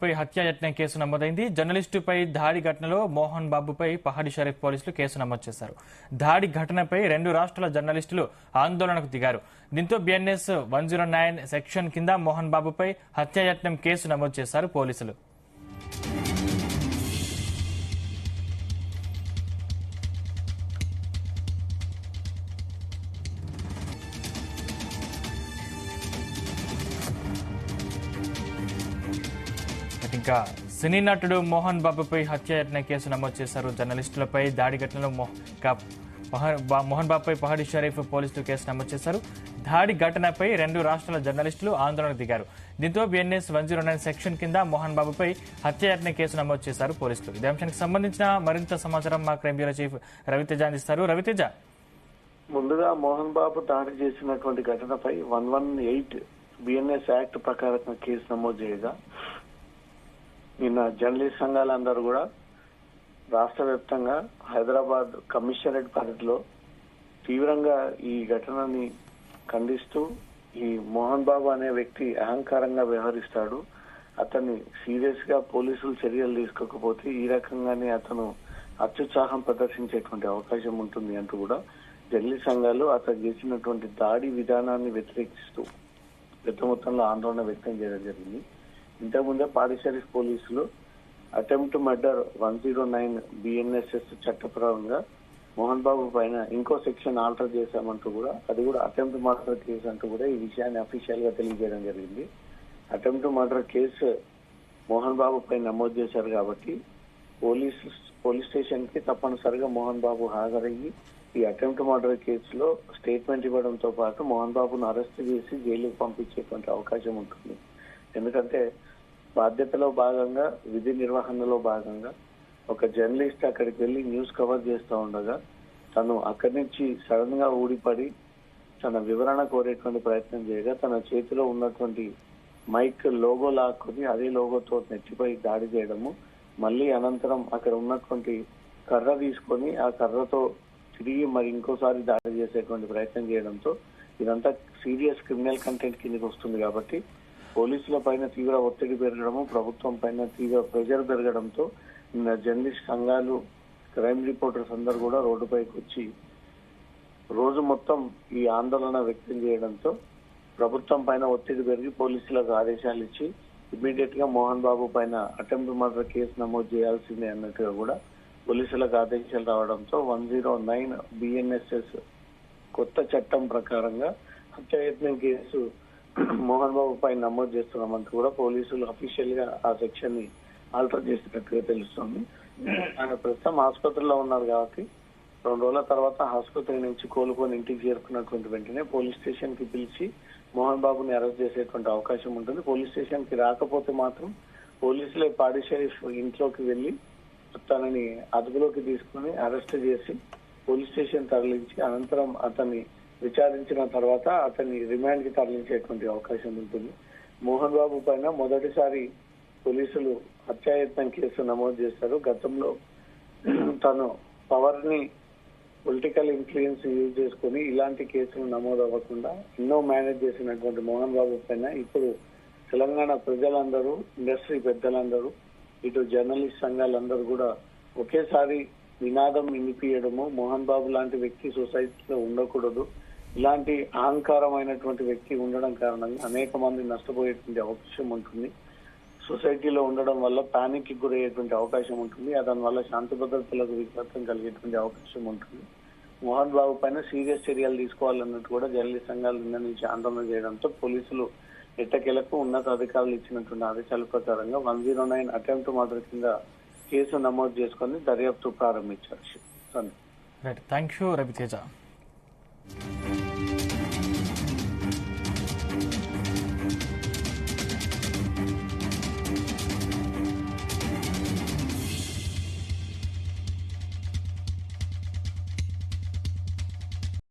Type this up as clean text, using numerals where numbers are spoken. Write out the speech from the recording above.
పై హత్యాయత్నం కేసు నమోదైంది. జర్నలిస్టుపై దాడి ఘటనలో మోహన్ బాబుపై పహాడి షరీఫ్ పోలీసులు కేసు నమోదు చేశారు. దాడి ఘటనపై 2 రాష్ట్రాల జర్నలిస్టులు ఆందోళనకు దిగారు. దీంతో బిఎన్ఎస్ 109 సెక్షన్ కింద మోహన్ బాబుపై హత్యాయత్నం కేసు నమోదు చేశారు పోలీసులు. ఇంకా సినీ నటుడు మోహన్ బాబుపై హత్యాయత్న కేసు నమోదు చేశారు. జర్నలిస్టులపై దాడి ఘటనలో మోహన్ బాబుపై పహాడి షరీఫ్ పోలీసులు కేసు నమోదు చేశారు. దాడి ఘటనపై 2 రాష్ట్రాల జర్నలిస్టులు ఆందోళనకు దిగారు. దీంతో బిఎన్ఎస్ 109 సెక్షన్ కింద మోహన్ బాబుపై హత్యాయత్న కేసు నమోదు చేశారు పోలీసులు. ఇదే అంశానికి సంబంధించిన మరింత సమాచారం మా క్రైమ్ బ్యూరో చీఫ్ రవితేజ అందిస్తారు. రవితేజ, ముందుగా మోహన్ బాబు దాడి చేసినటువంటి ఘటనపై 118 బిఎన్ఎస్ యాక్ట్ ప్రకారం కేసు నమోదు చేయగా నిన్న జర్నలిస్ట్ సంఘాలందరూ కూడా రాష్ట్ర వ్యాప్తంగా హైదరాబాద్ కమిషనరేట్ పరిధిలో తీవ్రంగా ఈ ఘటనని ఖండిస్తూ ఈ మోహన్ బాబు అనే వ్యక్తి అహంకారంగా వ్యవహరిస్తాడు, అతన్ని సీరియస్ గా పోలీసులు చర్యలు తీసుకోకపోతే ఈ రకంగానే అతను అత్యుత్సాహం ప్రదర్శించేటువంటి అవకాశం ఉంటుంది అంటూ కూడా జర్నలిస్ట్ సంఘాలు అతను చేసినటువంటి దాడి విధానాన్ని వ్యతిరేకిస్తూ పెద్ద మొత్తంలో ఆందోళన వ్యక్తం చేయడం జరిగింది. ఇంతకుముందే పహాడి షరీఫ్ పోలీసులు అటెంప్ట్ మర్డర్ 109 బిఎన్ఎస్ఎస్ చట్టపరంగా మోహన్ బాబు పైన ఇంకో సెక్షన్ ఆల్టర్ చేశామంటూ కూడా అది కూడా అటెంప్ట్ మర్డర్ కేసు అంటూ కూడా ఈ విషయాన్ని అఫీషియల్ గా తెలియజేయడం జరిగింది. Attempt murder case Mohan Babu పై నమోదు చేశారు కాబట్టి పోలీస్ స్టేషన్ కి తప్పనిసరిగా మోహన్ బాబు హాజరయ్యి ఈ అటెంప్ట్ మర్డర్ కేసులో స్టేట్మెంట్ ఇవ్వడంతో పాటు మోహన్ బాబును అరెస్ట్ చేసి జైలుకు పంపించేటువంటి అవకాశం ఉంటుంది. ఎందుకంటే బాధ్యతలో భాగంగా విధి నిర్వహణలో భాగంగా ఒక జర్నలిస్ట్ అక్కడికి వెళ్లి న్యూస్ కవర్ చేస్తూ ఉండగా తను అక్కడి నుంచి సడన్ గా ఊడిపడి తన వివరణ కోరేటువంటి ప్రయత్నం చేయగా తన చేతిలో ఉన్నటువంటి మైక్ లోగో లాక్కుని అదే లోగోతో నెట్టిపై దాడి చేయడము, మళ్ళీ అనంతరం అక్కడ ఉన్నటువంటి కర్ర తీసుకొని ఆ కర్రతో తిరిగి మరి ఇంకోసారి దాడి చేసేటువంటి ప్రయత్నం చేయడంతో ఇదంతా సీరియస్ క్రిమినల్ కంటెంట్ కిందకి వస్తుంది. కాబట్టి పోలీసుల పైన తీవ్ర ఒత్తిడి పెరగడము, ప్రభుత్వం పైన తీవ్ర ప్రెషర్ పెరగడంతో జర్నలిస్ట్ సంఘాలు, క్రైమ్ రిపోర్టర్స్ అందరూ కూడా రోడ్డుపైకి వచ్చి రోజు మొత్తం ఈ ఆందోళన వ్యక్తం చేయడంతో ప్రభుత్వం పైన ఒత్తిడి పెరిగి పోలీసులకు ఆదేశాలు ఇచ్చి ఇమ్మీడియట్ గా మోహన్ బాబు పైన అటెంప్ట్ మర్డర్ కేసు నమోదు చేయాల్సిందే అన్నట్టుగా కూడా పోలీసులకు ఆదేశాలు రావడంతో 109 బిఎన్ఎస్ఎస్ కొత్త చట్టం ప్రకారంగా హత్యాయత్నం కేసు మోహన్ బాబు పై నమోదు చేస్తున్నామంటూ కూడా పోలీసులు అఫీషియల్ గా ఆ సెక్షన్ ని ఆల్టర్ చేసినట్టుగా తెలుస్తోంది. ఆయన ప్రస్తుతం ఆసుపత్రిలో ఉన్నారు కాబట్టి 2 రోజుల తర్వాత ఆసుపత్రి నుంచి కోలుకొని ఇంటికి చేరుకున్నటువంటి వెంటనే పోలీస్ స్టేషన్ కి పిలిచి మోహన్ బాబుని అరెస్ట్ చేసేటువంటి అవకాశం ఉంటుంది. పోలీస్ స్టేషన్ కి రాకపోతే మాత్రం పోలీసులే పహాడి షరీఫ్ ఇంట్లోకి వెళ్లి తనని అదుపులోకి తీసుకుని అరెస్ట్ చేసి పోలీస్ స్టేషన్ తరలించి అనంతరం అతన్ని విచారించిన తర్వాత అతన్ని రిమాండ్ కి తరలించేటువంటి అవకాశం ఉంటుంది. మోహన్ బాబు పైన మొదటిసారి పోలీసులు హత్యాయత్నం కేసు నమోదు చేశారు. గతంలో తను పవర్ ని పొలిటికల్ ఇన్ఫ్లుయెన్స్ యూజ్ చేసుకుని ఇలాంటి కేసులు నమోదు అవ్వకుండా ఎన్నో మేనేజ్ చేసినటువంటి మోహన్ బాబు పైన ఇప్పుడు తెలంగాణ ప్రజలందరూ, ఇండస్ట్రీ పెద్దలందరూ, ఇటు జర్నలిస్ట్ సంఘాలందరూ కూడా ఒకేసారి నినాదం వినిపించడము, మోహన్ బాబు లాంటి వ్యక్తి సొసైటీలో ఉండకూడదు, ఇలాంటి అహంకారమైనటువంటి వ్యక్తి ఉండడం కారణంగా అనేక మంది నష్టపోయేటువంటి అవకాశం ఉంటుంది, సొసైటీలో ఉండడం వల్ల పానిక్ కి గురయ్యేటువంటి అవకాశం ఉంటుంది, దాని వల్ల శాంతి భద్రతలకు విఘాతం కలిగేటువంటి అవకాశం ఉంటుంది. మోహన్ బాబు పైన సీరియస్ చర్యలు తీసుకోవాలన్నట్టు కూడా జర్నలిస్ట్ సంఘాలు నిన్న నుంచి ఆందోళన చేయడంతో పోలీసులు ఎట్టకేలకు ఉన్నత అధికారులు ఇచ్చినటువంటి ఆదేశాల ప్రకారంగా 109 అటెంప్ట్ మర్డర్ కింద కేసు నమోదు చేసుకుని దర్యాప్తు ప్రారంభించారు. Thank you Raviteja.